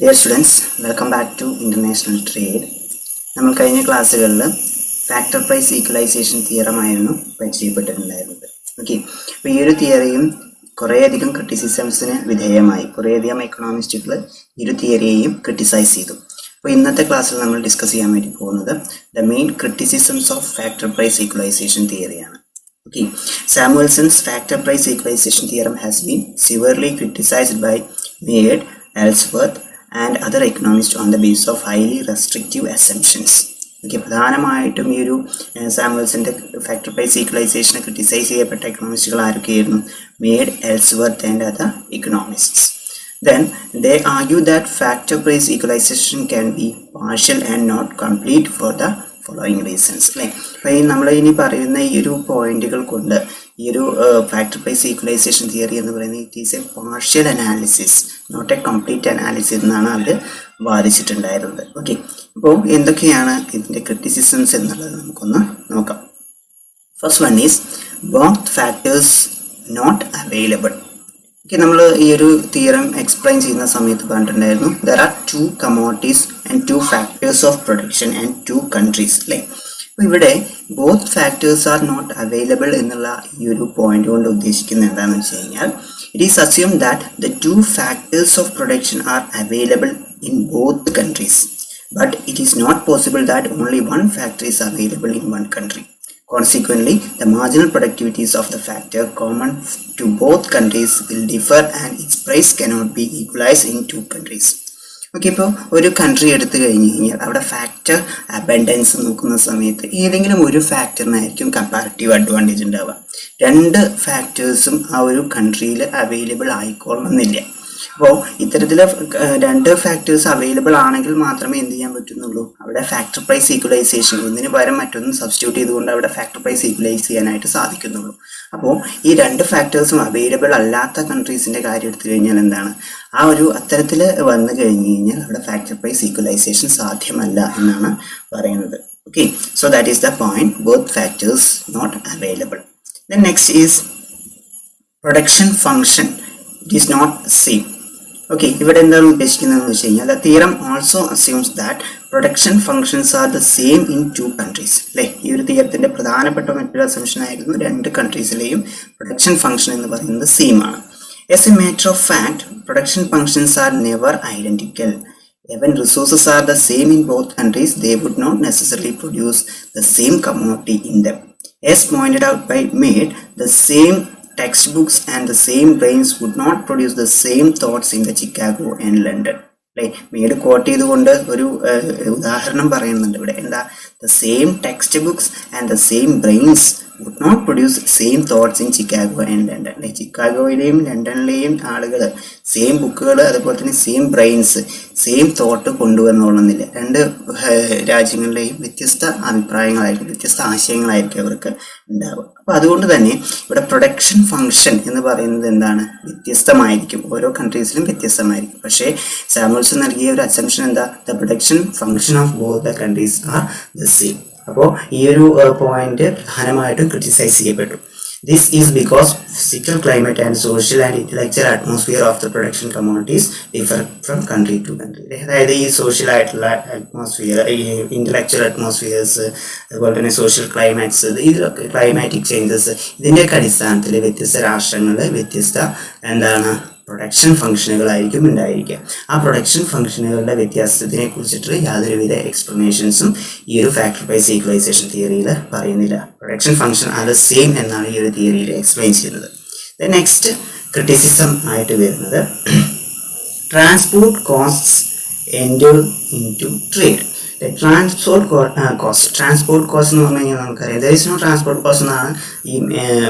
Dear students, welcome back to International Trade. നമ്മൾ കഴിഞ്ഞ ക്ലാസ്സുകളിൽ ഫാക്ടർ പ്രൈസ് ഈക്വലൈസേഷൻ തിയറമായിരുന്നു പരിചയപ്പെട്ടിട്ടുണ്ടായിരുന്നത്. ഓക്കെ, അപ്പോൾ ഈ ഒരു തിയറിയും കുറേയധികം ക്രിറ്റിസിസംസിന് വിധേയമായി. കുറേയധികം എക്കണോമിസ്റ്റുകൾ ഈ ഒരു തിയറിയെയും ക്രിട്ടിസൈസ് ചെയ്തു. അപ്പോൾ ഇന്നത്തെ ക്ലാസ്സിൽ നമ്മൾ ഡിസ്കസ് ചെയ്യാൻ വേണ്ടി പോകുന്നത് the main criticisms of factor price equalization തിയറിയാണ്. Okay, Samuelson's factor price equalization theorem has been severely criticized by Mead, Ellsworth, and other economists on the basis of highly restrictive assumptions. Okay, പ്രധാനമായിട്ടും ഈ ഒരു സാമുവൽസിൻ്റെ factor price ഈക്വലൈസേഷനെ criticise ചെയ്യപ്പെട്ട എക്കണോമിസ്റ്റുകൾ ആരൊക്കെയായിരുന്നു? Meade, Ellsworth and other economists. Then they argue that factor price equalization can be partial and not complete for the following reasons. അല്ലേ, അപ്പോൾ ഈ നമ്മൾ ഇനി പറയുന്ന ഈ ഒരു പോയിന്റുകൾ കൊണ്ട് ഈ ഒരു ഫാക്ടർ പ്രൈസ് ഈക്വലൈസേഷൻ തിയറി എന്ന് പറയുന്നത് it is a partial analysis, not a complete analysis എന്നാണ് അവർ വാദിച്ചിട്ടുണ്ടായിരുന്നത്. ഓക്കെ, അപ്പോൾ എന്തൊക്കെയാണ് ഇതിൻ്റെ ക്രിറ്റിസിസംസ് എന്നുള്ളത് നമുക്കൊന്ന് നോക്കാം. First one is both factors not available. Okay, നമ്മൾ ഈ ഒരു തിയറം എക്സ്പ്ലെയിൻ ചെയ്യുന്ന സമയത്ത് പറഞ്ഞിട്ടുണ്ടായിരുന്നു there are 2 commodities and 2 factors of production and 2 countries. അല്ലേ, അപ്പോൾ ഇവിടെ both factors are not available എന്നുള്ള ഈ ഒരു പോയിന്റ് കൊണ്ട് ഉദ്ദേശിക്കുന്നത് എന്താണെന്ന് വെച്ച് കഴിഞ്ഞാൽ it is assume that the 2 factors of production are available in both countries, but it is not possible that only one factor is available in one country. Consequently, the marginal productivities of the factor common to both countries will differ and its price cannot be equalized in 2 countries. Okay, ഇപ്പോൾ ഒരു country എടുത്തു കഴിഞ്ഞ് കഴിഞ്ഞാൽ അവിടെ factor abundance നോക്കുന്ന സമയത്ത് ഏതെങ്കിലും ഒരു ഫാക്ടറിനായിരിക്കും കമ്പാരിറ്റീവ് അഡ്വാൻറ്റേജ് ഉണ്ടാവുക. 2 ഫാക്ടേഴ്സും ആ ഒരു കൺട്രിയിൽ അവൈലബിൾ ആയിക്കൊള്ളണമെന്നില്ല. അപ്പോൾ ഇത്തരത്തിൽ 2 ഫാക്ടേഴ്സ് അവൈലബിൾ ആണെങ്കിൽ മാത്രമേ എന്ത് ചെയ്യാൻ പറ്റുന്നുള്ളൂ, അവിടെ ഫാക്ടർ പ്രൈസ് ഈക്വലൈസേഷൻ ഒന്നിന് പകരം മറ്റൊന്നും സബ്സ്റ്റിറ്റ്യൂട്ട് ചെയ്തുകൊണ്ട് അവിടെ ഫാക്ടർ പ്രൈസ് ഈക്വലൈസ് ചെയ്യാനായിട്ട് സാധിക്കുന്നുള്ളൂ. അപ്പോൾ ഈ 2 ഫാക്ടേഴ്സും അവൈലബിൾ അല്ലാത്ത കൺട്രീസിൻ്റെ കാര്യം എടുത്തു കഴിഞ്ഞാൽ എന്താണ്, ആ ഒരു അത്തരത്തിൽ വന്നു കഴിഞ്ഞ് കഴിഞ്ഞാൽ അവിടെ ഫാക്ടർ പ്രൈസ് ഈക്വലൈസേഷൻ സാധ്യമല്ല എന്നാണ് പറയുന്നത്. Okay, so that is the point, both factors not available. Then next is production function, it is not same. Okay, ഇവിടെ എന്താണ് ഉദ്ദേശിക്കുന്നതെന്ന് വെച്ച് കഴിഞ്ഞാൽ the theorem also assumes that production functions are the same in 2 countries. അല്ലേ, ഈ ഒരു തിയറത്തിൻ്റെ പ്രധാനപ്പെട്ട മറ്റൊരു അസംഷൻ ആയിരുന്നു 2 കൺട്രീസിലെയും പ്രൊഡക്ഷൻ ഫംഗ്ഷൻ എന്ന് പറയുന്നത് സെയിം ആണ്. As a matter of fact, production functions are never identical. Even resources are the same in both countries, they would not necessarily produce the same commodity in them. As pointed out by Mead, the same textbooks and the same brains would not produce the same thoughts in the Chicago and London. അല്ലേ, made quote ചെയ്തുകൊണ്ട് ഒരു ഉദാഹരണം പറയുന്നുണ്ട് ഇവിടെ. എന്താ, the same text books and the same brains would not produce same thoughts in Chicago and London. അല്ലെ, ചിക്കാഗോയിലെയും ലണ്ടനിലെയും ആളുകൾ സെയിം ബുക്കുകൾ അതുപോലെ തന്നെ സെയിം ബ്രെയിൻസ് സെയിം തോട്ട് കൊണ്ടുവന്നോളുന്നില്ല. 2 രാജ്യങ്ങളിലെയും വ്യത്യസ്ത അഭിപ്രായങ്ങളായിരിക്കും, വ്യത്യസ്ത ആശയങ്ങളായിരിക്കും അവർക്ക് ഉണ്ടാവുക. അപ്പോൾ അതുകൊണ്ട് തന്നെ ഇവിടെ പ്രൊഡക്ഷൻ ഫംഗ്ഷൻ എന്ന് പറയുന്നത് എന്താണ്, വ്യത്യസ്തമായിരിക്കും, ഓരോ കൺട്രീസിലും വ്യത്യസ്തമായിരിക്കും. പക്ഷേ സാമുവൽസൺ നൽകിയ ഒരു അസംഷൻ എന്താ, the production function of both the countries are the same. അപ്പോൾ ഈ ഒരു പോയിന്റ് പ്രധാനമായിട്ടും ക്രിട്ടിസൈസ് ചെയ്യപ്പെട്ടു. This is because physical climate and social and intellectual atmosphere of the production commodities differ from country to country. അതായത് ഈ social ആയിട്ടുള്ള atmosphere, ഈ intellectual അറ്റ്മോസ്ഫിയേഴ്സ്, അതുപോലെ തന്നെ സോഷ്യൽ ക്ലൈമാറ്റ്സ്, ഇതിലൊക്കെ ക്ലൈമാറ്റിക് ചേഞ്ചസ്, ഇതിൻ്റെയൊക്കെ അടിസ്ഥാനത്തിൽ വ്യത്യസ്ത രാഷ്ട്രങ്ങളിൽ വ്യത്യസ്ത എന്താണ് പ്രൊഡക്ഷൻ ഫംഗ്ഷനുകളായിരിക്കും ഉണ്ടായിരിക്കുക. ആ പ്രൊഡക്ഷൻ ഫംഗ്ഷനുകളുടെ വ്യത്യാസത്തിനെ കുറിച്ചിട്ട് യാതൊരുവിധ എക്സ്പ്ലനേഷൻസും ഈ ഒരു ഫാക്ടർ പ്രൈസ് ഈക്വലൈസേഷൻ തിയറിയിൽ പറയുന്നില്ല. Production function R the same എന്നാണ് ഈ ഒരു തിയറിയിൽ എക്സ്പ്ലെയിൻ ചെയ്യുന്നത്. ദ നെക്സ്റ്റ് ക്രിറ്റിസിസം ആയിട്ട് വരുന്നത് transport costs enter into trade. Transport cost എന്ന് പറഞ്ഞു കഴിഞ്ഞാൽ നമുക്കറിയാം there is no transport cost എന്നാണ് ഈ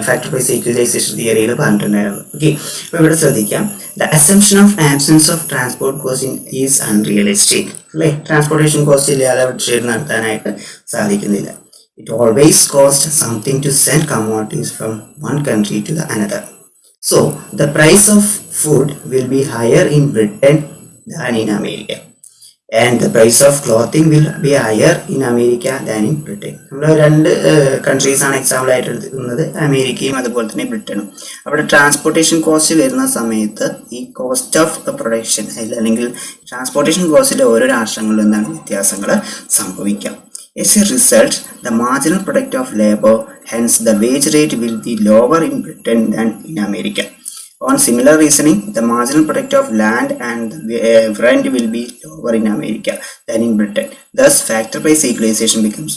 ഫാക്ടർ പ്രൈസ് ഈക്വലൈസേഷൻ തിയറിയിൽ പറഞ്ഞിട്ടുണ്ടായിരുന്നത്. ഓക്കെ, അപ്പോൾ ഇവിടെ ശ്രദ്ധിക്കാം, the assumption of absence of transport cost is unrealistic. അല്ലേ, ട്രാൻസ്പോർട്ടേഷൻ കോസ്റ്റ് ഇല്ലാതെ ട്രേഡ് നടത്താനായിട്ട് സാധിക്കുന്നില്ല. It always cost something to send commodities from one country to the another. So the price of food will be higher in Britain than in America. and the price of clothing will be higher in America than in Britain. നമ്മൾ രണ്ട് countries ആണ് example ആയിട്ട് എടുക്കുന്നത്, അമേരിക്കയും അതുപോലെ തന്നെ ബ്രിട്ടനും. അവിടെ ട്രാൻസ്പോർട്ടേഷൻ കോസ്റ്റ് വരുന്ന സമയത്ത് ഈ കോസ്റ്റ് ഓഫ് പ്രൊഡക്ഷൻ അല്ലെങ്കിൽ ട്രാൻസ്പോർട്ടേഷൻ കോസ്റ്റിൽ ഓരോ രാഷ്ട്രങ്ങളിലും എന്താണ് വ്യത്യാസങ്ങൾ സംഭവിക്കാം. As a result, the marginal product of labor, hence the wage rate, will be lower in Britain than in America. On similar reasoning, the marginal product of land and the rent will be lower in America than in Britain. Thus, factor price equalization becomes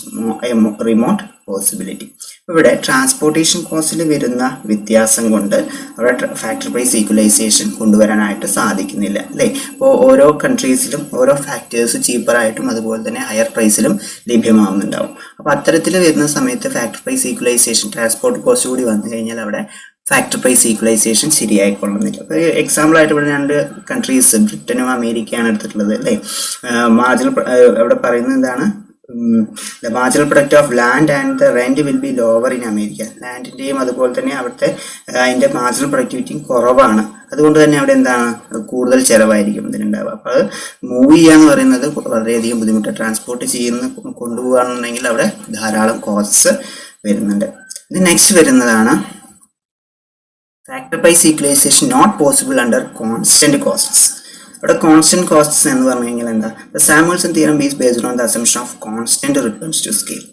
a remote possibility. ഇവിടെ transportation കോസ്റ്റിൽ വരുന്ന വ്യത്യാസം കൊണ്ട് അവിടെ factor price equalisation കൊണ്ടുവരാനായിട്ട് സാധിക്കുന്നില്ല അല്ലേ. അപ്പോൾ ഓരോ കൺട്രീസിലും ഓരോ ഫാക്ടേഴ്സ് ചീപ്പറായിട്ടും അതുപോലെ തന്നെ ഹയർ പ്രൈസിലും ലഭ്യമാവുന്നുണ്ടാവും. അപ്പോൾ അത്തരത്തിൽ വരുന്ന സമയത്ത് factor price equalisation transport cost കൂടി വന്നു കഴിഞ്ഞാൽ അവിടെ ഫാക്ടർ പ്രൈസ് ഈക്വലൈസേഷൻ ശരിയായിക്കൊള്ളുന്നില്ല. അപ്പോൾ എക്സാമ്പിൾ ആയിട്ട് ഇവിടെ രണ്ട് കൺട്രീസ് ബ്രിട്ടനും അമേരിക്കയാണ് എടുത്തിട്ടുള്ളത് അല്ലേ. മാർജിനൽ അവിടെ പറയുന്നത് എന്താണ്, the marginal product of land and the rent will be lower in America. ലാൻഡിൻ്റെയും അതുപോലെ തന്നെ അവിടുത്തെ അതിൻ്റെ മാർജിനൽ പ്രൊഡക്ടിവിറ്റിയും കുറവാണ്. അതുകൊണ്ട് തന്നെ അവിടെ എന്താണ് കൂടുതൽ ചിലവായിരിക്കും ഇതിനുണ്ടാവുക. അപ്പോൾ അത് മൂവ് ചെയ്യാന്ന് പറയുന്നത് വളരെയധികം ബുദ്ധിമുട്ട്. ട്രാൻസ്പോർട്ട് കൊണ്ടുപോകുകയാണെന്നുണ്ടെങ്കിൽ അവിടെ ധാരാളം കോസ്റ്റ്സ് വരുന്നുണ്ട്. ഇത് നെക്സ്റ്റ് വരുന്നതാണ് factor price equalisation not possible under constant costs. ഇവിടെ കോൺസ്റ്റന്റ് കോസ്റ്റ്സ് എന്ന് പറഞ്ഞു കഴിഞ്ഞാൽ എന്താ, the Samuelson theorem is based on the assumption of constant returns to scale.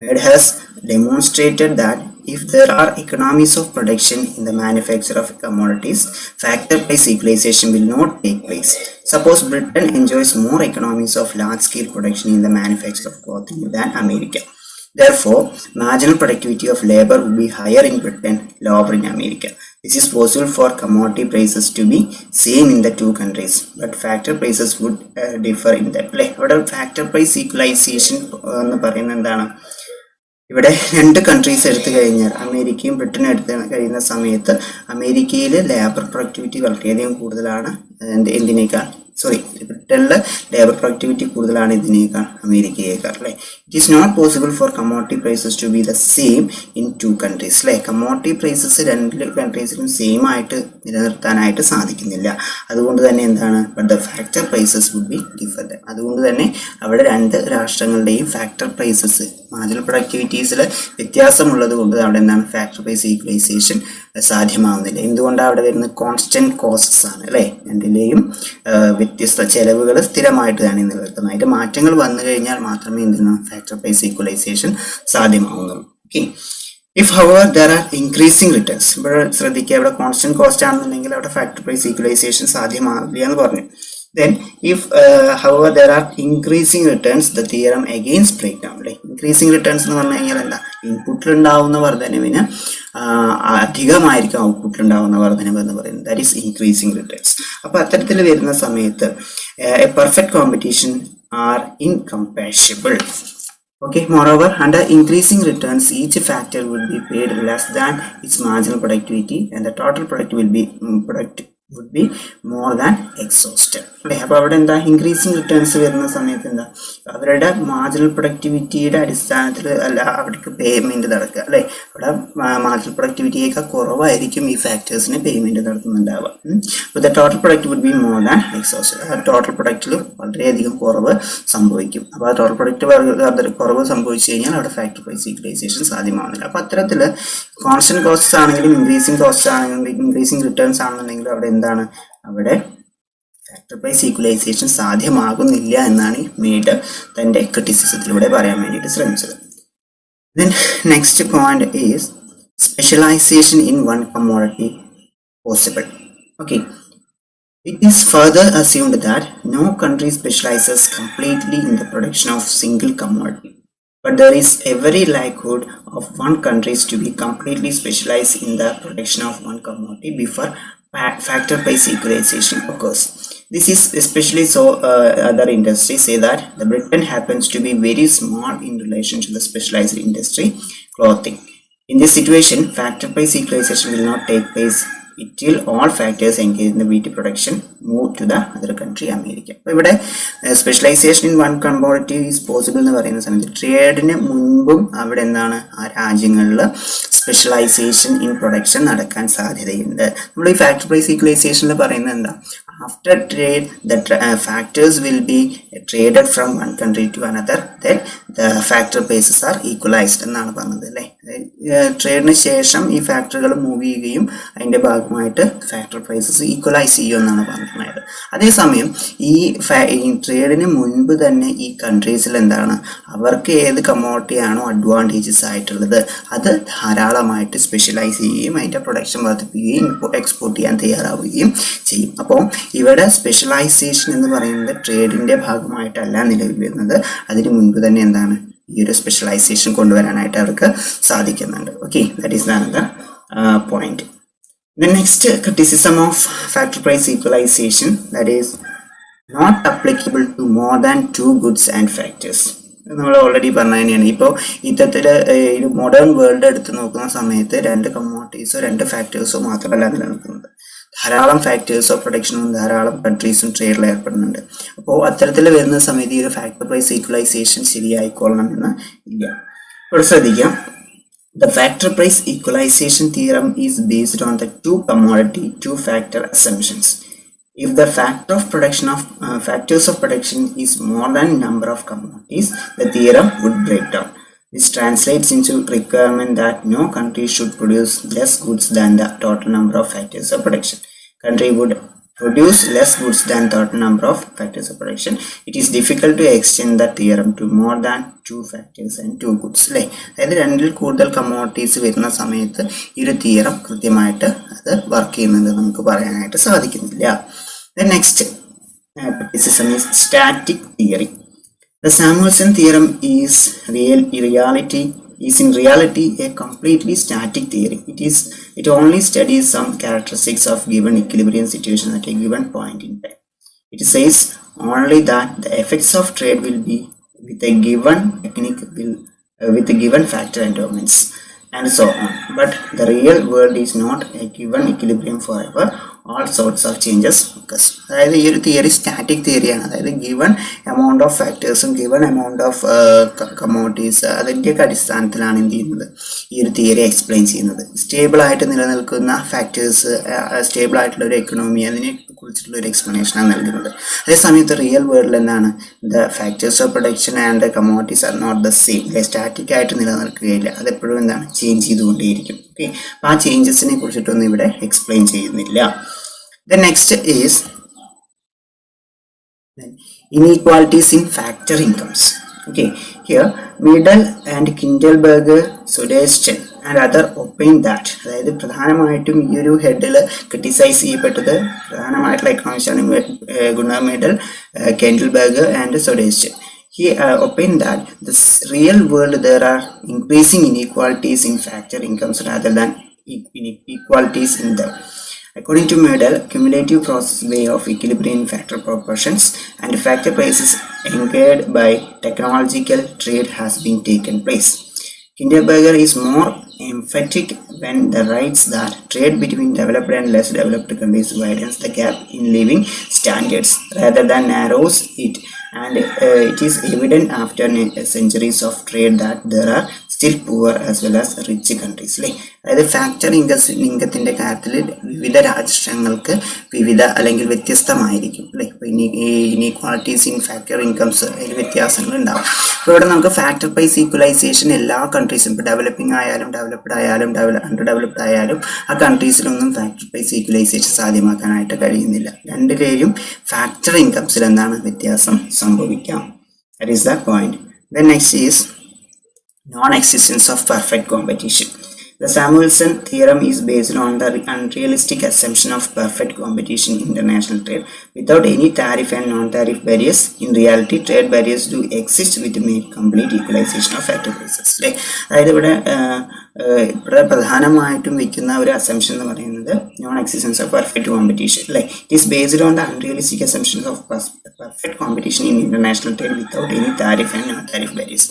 It has demonstrated that if there are economies of production in the manufacture of commodities, factor price equalization will not take place. Suppose Britain enjoys more economies of large-scale production in the manufacture of clothing than America. Therefore, marginal productivity of labor would be higher in Britain, lower in America. This is possible for commodity prices to be same in the two countries, but factor prices would differ in that. ഇവിടെ factor price equalization എന്ന് പറയുന്നത് എന്താണ്, ഇവിടെ രണ്ട് countries എടുത്തു കഴിഞ്ഞാൽ അമേരിക്കയും ബ്രിട്ടനും എടുത്ത് കഴിയുന്ന സമയത്ത് അമേരിക്കയിൽ ലേബർ പ്രൊഡക്ടിവിറ്റി വളരെയധികം കൂടുതലാണ് എന്തിനേക്കാൾ ബ്രിട്ടനിൽ ലേബർ പ്രൊഡക്ടിവിറ്റി കൂടുതലാണ് ഇതിനേക്കാൾ അമേരിക്കയേക്കാൾ അല്ലേ. It is not possible for commodity prices to be the same in two countries അല്ലേ. കമ്മോഡിറ്റി പ്രൈസസ് രണ്ട് കൺട്രീസിലും സെയിം ആയിട്ട് നിലനിർത്താനായിട്ട് സാധിക്കുന്നില്ല. അതുകൊണ്ട് തന്നെ എന്താണ്, but the factor prices would be different. അതുകൊണ്ട് തന്നെ അവിടെ രണ്ട് രാഷ്ട്രങ്ങളുടെയും ഫാക്ടർ പ്രൈസസ് മാർജിനൽ പ്രൊഡക്ടിവിറ്റീസിൽ വ്യത്യാസമുള്ളത് കൊണ്ട് അവിടെ എന്താണ് ഫാക്ടർ പ്രൈസ് ഈക്വലൈസേഷൻ സാധ്യമാവുന്നില്ല. എന്തുകൊണ്ടാണ് അവിടെ വരുന്നത് കോൺസ്റ്റന്റ് കോസ്റ്റ്സ് ആണ് അല്ലേ. രണ്ടിലെയും വ്യത്യസ്ത ചെലവുകൾ സ്ഥിരമായിട്ട് തന്നെ നിലനിർത്തുന്നത്. അതിൻ്റെ മാറ്റങ്ങൾ വന്നു കഴിഞ്ഞാൽ മാത്രമേ എന്തിനാ ഫാക്ടർ പ്രൈസ് ഈക്വലൈസേഷൻ സാധ്യമാവുന്നുള്ളൂ. Okay. If however there are increasing returns, ഇവിടെ ശ്രദ്ധിക്കുക, ഇവിടെ കോൺസ്റ്റന്റ് കോസ്റ്റ് ആണെന്നുണ്ടെങ്കിൽ അവിടെ ഫാക്ടർ പ്രൈസ് ഈക്വലൈസേഷൻ സാധ്യമാവില്ല എന്ന് പറഞ്ഞു. Then if however there are increasing returns, the theorem again break down. Increasing returns എന്ന് പറഞ്ഞു കഴിഞ്ഞാൽ എന്താ, ഇൻപുട്ടിൽ ഉണ്ടാവുന്ന വർധനവിന് അധികമായിരിക്കും ഔട്ട്പുട്ടിൽ ഉണ്ടാവുന്ന വർധനവ് എന്ന് പറയുന്നത്. That is increasing returns. അപ്പോൾ അത്തരത്തിൽ വരുന്ന സമയത്ത് a perfect competition are incompatible. Okay, moreover, under increasing returns, each factor will be paid less than its marginal productivity, and the total product will be would be more than exhausted. അല്ലേ. അപ്പോൾ അവിടെ എന്താ increasing returns വരുന്ന സമയത്ത് എന്താ അവരുടെ marginal പ്രൊഡക്ടിവിറ്റിയുടെ അടിസ്ഥാനത്തിൽ അല്ല അവർക്ക് പേയ്മെന്റ് നടക്കുക അല്ലേ. അവിടെ മാർജിനൽ പ്രൊഡക്ടിവിറ്റിയേക്കാൾ കുറവായിരിക്കും ഈ ഫാക്ടേഴ്സിന് പേയ്മെന്റ് നടത്തുന്നുണ്ടാവുക. അപ്പോൾ the total product would be more than exhausted. ആ ടോട്ടൽ പ്രൊഡക്റ്റിൽ വളരെയധികം കുറവ് സംഭവിക്കും. അപ്പോൾ ആ ടോട്ടൽ പ്രൊഡക്റ്റ് കുറവ് സംഭവിച്ചു കഴിഞ്ഞാൽ അവിടെ ഫാക്ടർ പ്രൈസ് ഈക്വലൈസേഷൻ സാധ്യമാവുന്നില്ല. അപ്പോൾ അത്തരത്തിൽ കോൺസ്റ്റന്റ് കോസ്റ്റ്സ് ആണെങ്കിലും ഇൻക്രീസിങ് കോസ്റ്റ് ആണെങ്കിലും ഇൻക്രീസിങ് റിട്ടേൺസ് ആണെന്നുണ്ടെങ്കിലും അവിടെ എന്താണ് അവിടെ ഫാക്ടർ പ്രൈസ് ഈക്വലൈസേഷൻ സാധ്യമാകുന്നില്ല എന്നാണ് മെയ്ഡ് തൻ്റെ ക്രിറ്റിസിസത്തിലൂടെ പറയാൻ വേണ്ടിയിട്ട് ശ്രമിച്ചത്. Then next point is specialisation in one commodity possible. Okay. It is further assumed that no country specializes completely in the production of single commodity, but there is every likelihood of one country to be completely specialized in the production of one commodity before factor price equalization occurs. This is especially so other industries say that the Britain happens to be very small in relation to the specialized industry, clothing. In this situation, factor price equalization will not take place until all factors engaged in the wheat production move to the other country, America. അപ്പോൾ ഇവിടെ specialisation in one commodity is possible എന്ന് പറയുന്ന സമയത്ത് ട്രേഡിന് മുൻപും അവിടെ എന്താണ് ആ രാജ്യങ്ങളിൽ സ്പെഷ്യലൈസേഷൻ ഇൻ പ്രൊഡക്ഷൻ നടക്കാൻ സാധ്യതയുണ്ട്. നമ്മൾ ഈ ഫാക്ടർ പ്രൈസ് ഈക്വലൈസേഷനിൽ പറയുന്നത് എന്താ, ആ after trade the factors will be traded from one country to another, then the factor prices are equalized എന്നാണ് പറഞ്ഞത് അല്ലേ. ട്രേഡിന് ശേഷം ഈ ഫാക്ടറികൾ മൂവ് ചെയ്യുകയും അതിൻ്റെ ഭാഗമായിട്ട് ഫാക്ടർ പ്രൈസസ് ഈക്വലൈസ് ചെയ്യുമെന്നാണ് പറഞ്ഞത്. അതേസമയം ഈ ട്രേഡിന് മുൻപ് തന്നെ ഈ കൺട്രീസിൽ എന്താണ്, അവർക്ക് ഏത് കമ്മോഡിറ്റിയാണോ അഡ്വാൻറ്റേജസ് ആയിട്ടുള്ളത് അത് ധാരാളമായിട്ട് സ്പെഷ്യലൈസ് ചെയ്യുകയും അതിൻ്റെ പ്രൊഡക്ഷൻ വർദ്ധിപ്പിക്കുകയും എക്സ്പോർട്ട് ചെയ്യാൻ തയ്യാറാവുകയും ചെയ്യും. അപ്പോൾ ഇവിടെ സ്പെഷ്യലൈസേഷൻ എന്ന് പറയുന്നത് ട്രേഡിൻ്റെ ഭാഗമായിട്ടല്ല നിലവിൽ വരുന്നത്, അതിന് മുൻപ് തന്നെ എന്താണ് ഈ ഒരു സ്പെഷ്യലൈസേഷൻ കൊണ്ടുവരാനായിട്ട് അവർക്ക് സാധിക്കുന്നുണ്ട്. Okay, that is another point. The next criticism of factor price equalization, that is not applicable to more than two goods and factors. നമ്മൾ ഓൾറെഡി പറഞ്ഞ തന്നെയാണ്. ഇപ്പോൾ ഇത്തരത്തിൽ ഒരു മോഡേൺ വേൾഡ് എടുത്ത് നോക്കുന്ന സമയത്ത് രണ്ട് കമ്മോഡിറ്റീസോ രണ്ട് ഫാക്ടേഴ്സോ മാത്രമല്ല നിലനിൽക്കുന്നത്, ധാരാളം ഫാക്ടേഴ്സോ പ്രൊഡക്ഷനും ധാരാളം കൺട്രീസും ട്രേഡിൽ ഏർപ്പെടുന്നുണ്ട്. അപ്പോൾ അത്തരത്തിൽ വരുന്ന സമയത്ത് ഈ ഒരു ഫാക്ടർ പ്രൈസ് ഈക്വലൈസേഷൻ ശരിയായിക്കൊള്ളണം എന്ന് ഇല്ല. ഇവിടെ ശ്രദ്ധിക്കാം. The factor price equalization theorem is based on the two-factor assumptions. If the factors of production is more than number of commodities, the theorem would break down. This translates into requirement that no country should produce less goods than the total number of factors of production. Country would produce less goods than total number of factors of production. It is difficult to extend the theorem to more than two factors and two goods. അല്ലേ, അതായത് രണ്ടിൽ കൂടുതൽ commodities വരുന്ന സമയത്ത് ഈ ഒരു theorem കൃത്യമായിട്ട് അത് വർക്ക് ചെയ്യുന്നത് നമുക്ക് പറയാനായിട്ട് സാധിക്കുന്നില്ല. The next criticism is static theory. The Samuelson theorem is in reality a completely static theory. It only studies some characteristics of given equilibrium situation at a given point in time. It says only that the effects of trade will be with a given technique with a given factor endowments and so on. But the real world is not a given equilibrium forever. All sorts of changes occurs. അതായത് ഈ ഒരു theory static തിയറിയാണ്. അതായത് given amount of ഫാക്ടേഴ്സും given amount of commodities അതിൻ്റെയൊക്കെ അടിസ്ഥാനത്തിലാണ് എന്ത് ചെയ്യുന്നത് ഈ ഒരു തിയറി എക്സ്പ്ലെയിൻ ചെയ്യുന്നത്. സ്റ്റേബിളായിട്ട് നിലനിൽക്കുന്ന ഫാക്ടേഴ്സ്, സ്റ്റേബിൾ ആയിട്ടുള്ള ഒരു എക്കണോമി, അതിനെ കുറിച്ചിട്ടുള്ള ഒരു എക്സ്പ്ലനേഷനാണ് നൽകുന്നത്. അതേസമയത്ത് റിയൽ വേൾഡിൽ എന്താണ്, the factors of production and commodities are not the same. Static ആയിട്ട് നിലനിൽക്കുകയില്ല, അതെപ്പോഴും എന്താണ് ചേഞ്ച് ചെയ്തുകൊണ്ടേയിരിക്കും. ഓക്കെ, അപ്പോൾ ആ ചേഞ്ചസിനെ കുറിച്ചിട്ടൊന്നും ഇവിടെ എക്സ്പ്ലെയിൻ ചെയ്യുന്നില്ല. The next is inequalities in factor incomes. Okay, here Middle and Kindleberger, Södersten and other opine that, അതായത് പ്രധാനമായിട്ടും ഈ ഒരു ഹെഡിൽ ക്രിട്ടിസൈസ് ചെയ്യപ്പെട്ടത് പ്രധാനമായിട്ടുള്ള എക്കണോമിസ്റ്റാണ് Gunnar Myrdal, Kindleberger and Sodersten. He opined that the real world there are increasing inequalities in factor incomes rather than equalities in them. According to Middle, cumulative process way of equilibrium factor proportions and factor prices anchored by technological trade has been taken place. Kindleberger is more emphatic when he writes that trade between developed and less developed countries widens the gap in living standards rather than narrows it, and it is evident after centuries of trade that there are still poor as well as rich countries. അതായത് factor ഇൻകത്തിൻ്റെ കാര്യത്തിൽ വിവിധ രാഷ്ട്രങ്ങൾക്ക് വിവിധ അല്ലെങ്കിൽ വ്യത്യസ്തമായിരിക്കും അല്ലേ. ഇപ്പോൾ inequalities in factor incomes അതിൽ വ്യത്യാസങ്ങൾ ഉണ്ടാവും. അപ്പോൾ ഇവിടെ നമുക്ക് ഫാക്ടർ പ്രൈസ് ഈക്വലൈസേഷൻ എല്ലാ കൺട്രീസും, ഇപ്പോൾ ഡെവലപ്പിംഗ് ആയാലും ഡെവലപ്ഡ് ആയാലും അണ്ടർ ഡെവലപ്ഡ് ആയാലും ആ കൺട്രീസിലൊന്നും ഫാക്ടർ പ്രൈസ് ഈക്വലൈസേഷൻ സാധ്യമാക്കാനായിട്ട് കഴിയുന്നില്ല. രണ്ടിലേയും ഫാക്ടർ ഇൻകംസിൽ എന്താണ് വ്യത്യാസം സംഭവിക്കാം. That is the point. Then next is non-existence of perfect competition. The Samuelson theorem is based on the unrealistic assumption of perfect competition in international trade without any tariff and non-tariff barriers. In reality, trade barriers do exist with complete equalization of factor prices. അതായത് ഇവിടെ പ്രധാനമായിട്ടും വയ്ക്കുന്ന ഒരു assumption എന്ന് പറയുന്നത് non existence of perfect competition അല്ലേ. It is based on the unrealistic assumptions of perfect competition in international trade without any tariff and non tariff barriers.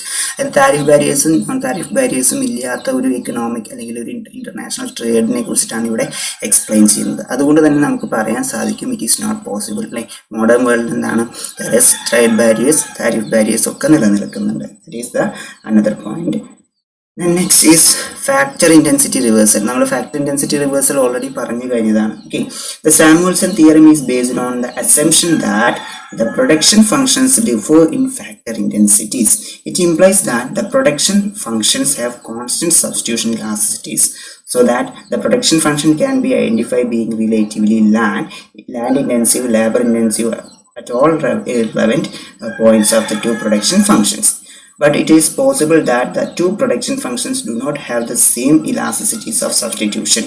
Tariff ബാരിയേഴ്സും non tariff ബാരിയേഴ്സും ഇല്ലാത്ത ഒരു എക്കണോമിക് അല്ലെങ്കിൽ ഒരു ഇന്റർനാഷണൽ ട്രേഡിനെ കുറിച്ചിട്ടാണ് ഇവിടെ എക്സ്പ്ലെയിൻ ചെയ്യുന്നത്. അതുകൊണ്ട് തന്നെ നമുക്ക് പറയാൻ സാധിക്കും ഇറ്റ് ഈസ് നോട്ട് പോസിബിൾ അല്ലേ. മോഡേൺ വേൾഡിൽ എന്താണ് ട്രേഡ് ബാരിയേഴ്സ്, താരിഫ് ബാരിയേഴ്സ് ഒക്കെ നിലനിൽക്കുന്നുണ്ട്. That is the another point. Then next is factor intensity reversal. നമ്മൾ factor intensity reversal already പറഞ്ഞു കഴിഞ്ഞതാണ്. Okay. The Samuelson theorem is based on the assumption that the production functions differ in factor intensities. It implies that the production functions have constant substitution elasticities, so that the production function can be identified being relatively land intensive, labor intensive at all relevant points of the two production functions. But it is possible that the two production functions do not have the same elasticities of substitution.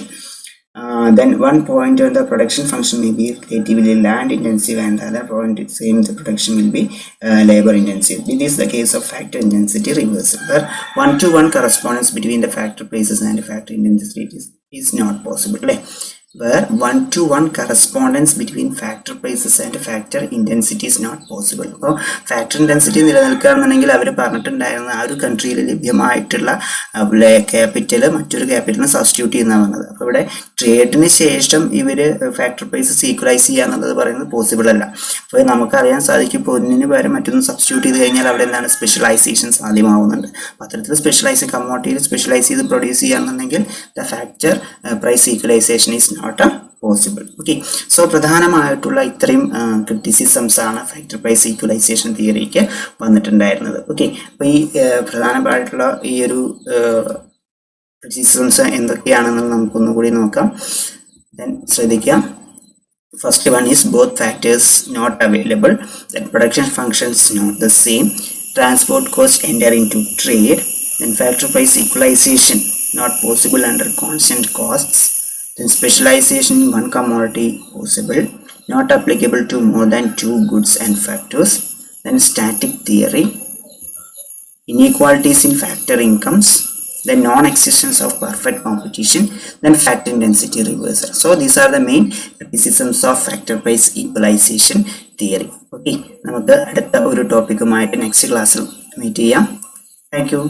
Then one point of the production function may be relatively land intensive and the other point same the production will be labor intensive. This is the case of factor intensity reversal, where one-to-one correspondence between the factor places and factor intensity is not possible. Where one-to-one correspondence between factor places and factor intensity is not possible. അപ്പോൾ factor intensity നിലനിൽക്കുകയാണെന്നുണ്ടെങ്കിൽ അവർ പറഞ്ഞിട്ടുണ്ടായിരുന്ന ആ ഒരു കൺട്രിയിൽ ലഭ്യമായിട്ടുള്ള capital മറ്റൊരു ക്യാപിറ്റലിന് substitute ചെയ്യുന്ന പറഞ്ഞത്. അപ്പോൾ ഇവിടെ ട്രേഡിന് ശേഷം ഇവർ ഫാക്ടർ പ്രൈസസ് ഈക്വലൈസ് ചെയ്യുക എന്നുള്ളത് പറയുന്നത് പോസിബിൾ അല്ല. അപ്പോൾ നമുക്കറിയാൻ സാധിക്കും ഇപ്പോൾ ഒന്നിന് പകരം മറ്റൊന്ന് സബ്സ്റ്റിറ്റ്യൂട്ട് ചെയ്ത് കഴിഞ്ഞാൽ അവിടെ എന്താണ് സ്പെഷ്യലൈസേഷൻ സാധ്യമാവുന്നുണ്ട്. അപ്പോൾ അത്തരത്തിൽ സ്പെഷ്യലൈസ് കമ്മോഡിറ്റിയിൽ സ്പെഷ്യലൈസ് ചെയ്ത് പ്രൊഡ്യൂസ് ചെയ്യുകയാണെന്നുണ്ടെങ്കിൽ the factor price equalisation is not possible. Okay. So പ്രധാനമായിട്ടുള്ള ഇത്രയും ക്രിറ്റിസിസംസ് ആണ് ഫാക്ടർ പ്രൈസ് ഈക്വലൈസേഷൻ തിയറിക്ക് വന്നിട്ടുണ്ടായിരുന്നത്. ഓക്കെ. അപ്പോൾ ഈ പ്രധാനമായിട്ടുള്ള ഈ ഒരു ക്രിറ്റിസിസംസ് എന്തൊക്കെയാണെന്ന് നമുക്കൊന്നുകൂടി നോക്കാം. ദെൻ ശ്രദ്ധിക്കാം. First one is both factors not available, then production functions not the same, transport cost enter into trade, then factor price equalization not possible under constant costs, then specialization in one commodity possible, not applicable to more than two goods and factors, then static theory, inequalities in factor incomes, then non-existence of perfect competition, then factor intensity reversal. So these are the main criticisms of factor price equalization theory. Okay, നമുക്ക് അടുത്ത ഒരു ടോപ്പിക്കുമായിട്ട് next ക്ലാസ്സിൽ meet ചെയ്യാം. Thank you.